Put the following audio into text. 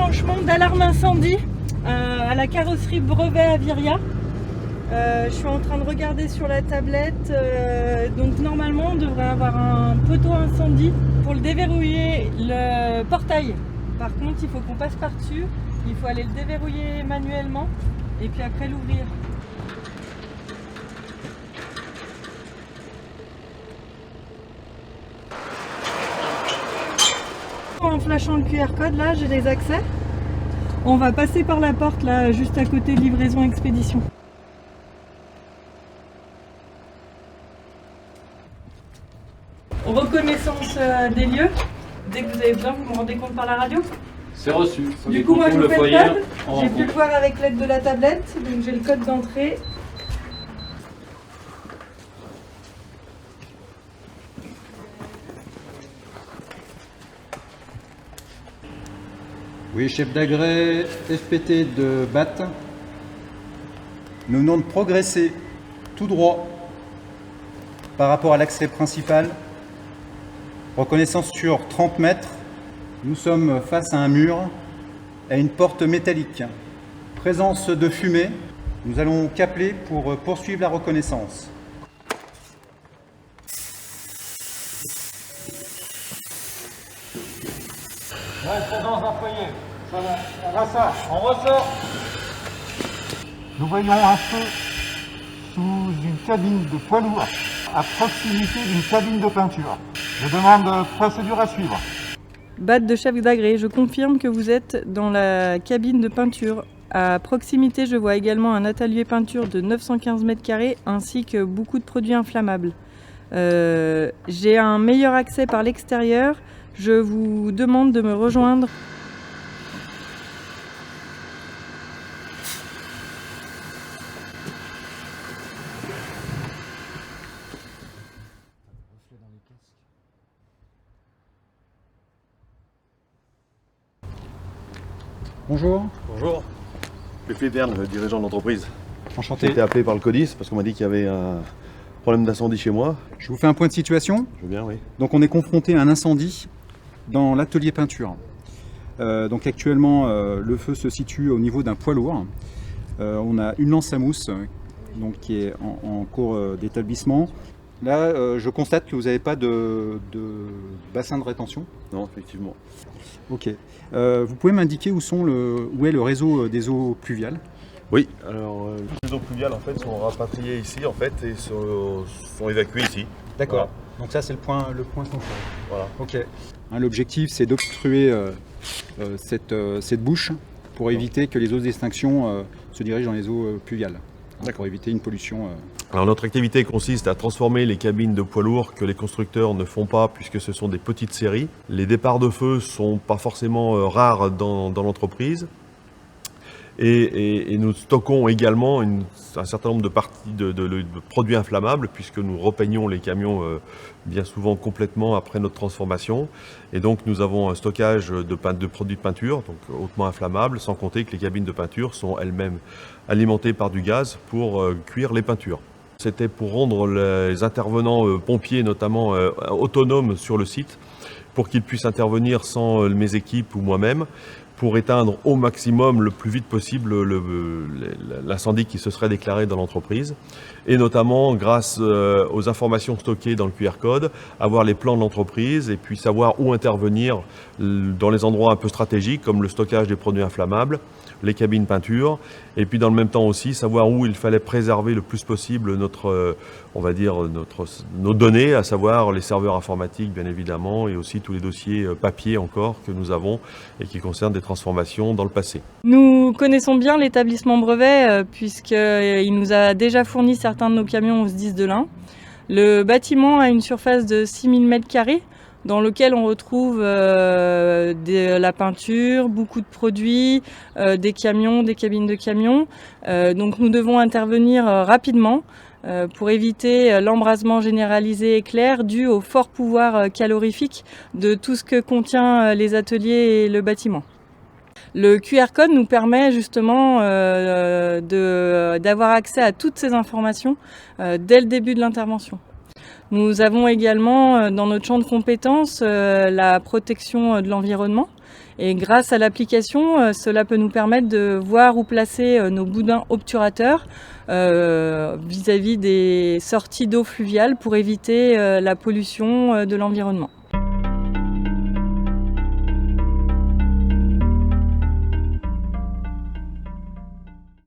déclenchement d'alarme incendie à la carrosserie Brevet à Viria. Je suis en train de regarder sur la tablette, donc normalement on devrait avoir un poteau incendie pour le déverrouiller le portail. Par contre il faut qu'on passe par dessus, il faut aller le déverrouiller manuellement et puis après l'ouvrir. En flashant le QR code là j'ai les accès. On va passer par la porte là juste à côté livraison expédition. Reconnaissance des lieux. Dès que vous avez besoin, vous me rendez compte par la radio. C'est reçu. Du coup, moi je vous fais le code. J'ai pu le voir avec l'aide de la tablette. Donc j'ai le code d'entrée. Oui, chef d'agrès, FPT de BAT. Nous venons de progresser tout droit par rapport à l'accès principal. Reconnaissance sur 30 mètres. Nous sommes face à un mur, à une porte métallique. Présence de fumée. Nous allons capeler pour poursuivre la reconnaissance. Ouais, présence d'un foyer. On ressort. Nous voyons un feu sous une cabine de poids lourd, à proximité d'une cabine de peinture. Je demande procédure à suivre. BAT de chef d'agré, je confirme que vous êtes dans la cabine de peinture. À proximité, je vois également un atelier peinture de 915 m² ainsi que beaucoup de produits inflammables. J'ai un meilleur accès par l'extérieur. Je vous demande de me rejoindre. Bonjour. Bonjour, je suis Philippe Verne, le dirigeant de l'entreprise. J'ai Enchanté. été appelé par le CODIS parce qu'on m'a dit qu'il y avait un problème d'incendie chez moi. Je vous fais un point de situation. Je veux bien, oui. Donc on est confronté à un incendie dans l'atelier peinture. Donc actuellement le feu se situe au niveau d'un poids lourd. On a une lance à mousse donc, qui est en cours d'établissement. Là je constate que vous n'avez pas de bassin de rétention. Non, effectivement. Ok. Vous pouvez m'indiquer où est le réseau des eaux pluviales? Oui, alors les eaux pluviales en fait sont rapatriées ici en fait et sont évacuées ici. D'accord. Voilà. Donc ça c'est le point central. Voilà. Ok. Hein, l'objectif c'est d'obstruer cette bouche pour éviter que les eaux d'extinction se dirigent dans les eaux pluviales. Pour éviter une pollution. Alors notre activité consiste à transformer les cabines de poids lourds que les constructeurs ne font pas puisque ce sont des petites séries. Les départs de feu sont pas forcément rares dans l'entreprise. Et nous stockons également un certain nombre de parties de produits inflammables puisque nous repeignons les camions bien souvent complètement après notre transformation. Et donc nous avons un stockage de produits de peinture, donc hautement inflammables, sans compter que les cabines de peinture sont elles-mêmes alimentées par du gaz pour cuire les peintures. C'était pour rendre les intervenants pompiers notamment autonomes sur le site pour qu'ils puissent intervenir sans mes équipes ou moi-même, pour éteindre au maximum le plus vite possible l'incendie qui se serait déclaré dans l'entreprise. Et notamment, grâce aux informations stockées dans le QR code, avoir les plans de l'entreprise et puis savoir où intervenir dans les endroits un peu stratégiques, comme le stockage des produits inflammables, les cabines peinture, et puis dans le même temps aussi savoir où il fallait préserver le plus possible nos données, à savoir les serveurs informatiques bien évidemment, et aussi tous les dossiers papier encore que nous avons et qui concernent des transformations dans le passé. Nous connaissons bien l'établissement Brevet puisqu'il nous a déjà fourni certains de nos camions au SDIS de l'Ain. Le bâtiment a une surface de 6000 m² dans lequel on retrouve la peinture, beaucoup de produits, des camions, des cabines de camions. Donc nous devons intervenir rapidement pour éviter l'embrasement généralisé éclair dû au fort pouvoir calorifique de tout ce que contient les ateliers et le bâtiment. Le QR code nous permet justement d'avoir accès à toutes ces informations dès le début de l'intervention. Nous avons également dans notre champ de compétences la protection de l'environnement Et grâce à l'application, cela peut nous permettre de voir où placer nos boudins obturateurs vis-à-vis des sorties d'eau fluviale pour éviter la pollution de l'environnement.